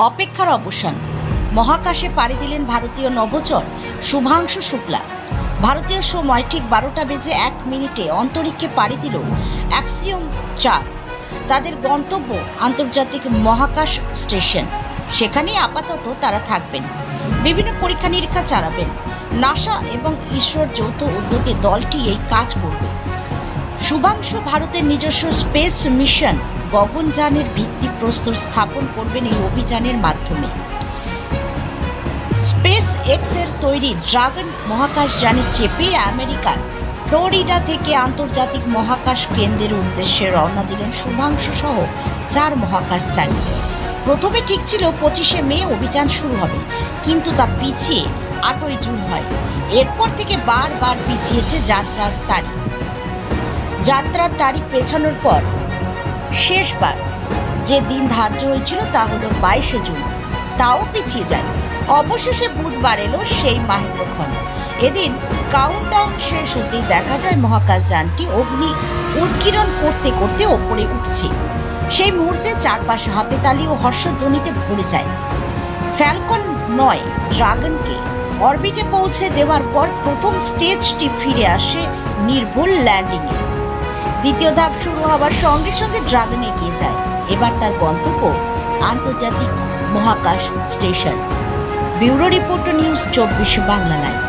অপেক্ষার অবসান। মহাকাশে পাড়ি দিলেন ভারতীয় নভোচর শুভাংশু শুক্লা। ভারতীয় সময় ঠিক 12:01 অন্তরিক্ষে পাড়ি দিল অ্যাক্সিওম 4। তাদের গন্তব্য আন্তর্জাতিক মহাকাশ স্টেশন। সেখানেই আপাতত তারা থাকবেন, বিভিন্ন পরীক্ষা নিরীক্ষা চালাবেন। নাসা এবং ইসরোর যৌথ উদ্যোগে দলটি এই কাজ করবে। শুভাংশু ভারতের নিজস্ব স্পেস মিশন গগনযানের ভিত্তিপ্রস্তর স্থাপন করবেন এই অভিযানের মাধ্যমে। স্পেস এক্স এর তৈরি ড্রাগন মহাকাশযানে চেপে আমেরিকার ফ্লোরিডা থেকে আন্তর্জাতিক মহাকাশ কেন্দ্রের উদ্দেশ্যে রওনা দিলেন শুভাংশু সহ 4 মহাকাশযানী। প্রথমে ঠিক ছিল 25শে মে অভিযান শুরু হবে, কিন্তু তা পিছিয়ে 8ই জুন হয়। এরপর থেকে বারবার পিছিয়েছে যাত্রার তারিখ পেছানোর পর শেষবার যে দিন ধার্য হয়েছিল তা হলো 22শে জুন, তাও পিছিয়ে যায়। অবশেষে বুধবার এলো সেই মাহেন্দ্রক্ষণ। এদিন কাউন্টডাউন শেষ হতেই দেখা যায় মহাকাশযানটি অগ্নি উৎক্ষেপণ করতে করতে ওপরে উঠছে। সেই মুহূর্তে চারপাশে হাতে তালি ও হর্ষধ্বনিতে ভরে যায়। ফ্যালকন 9 ড্রাগনকে অরবিটে পৌঁছে দেওয়ার পর প্রথম স্টেজটি ফিরে আসে নির্ভুল ল্যান্ডিংয়ে। দ্বিতীয় ধাপ শুরু হওয়ার সঙ্গে সঙ্গে ড্রাগন এগিয়ে যায়। এবার তার গন্তব্য আন্তর্জাতিক মহাকাশ station. Bureau report news 24 Bangla live.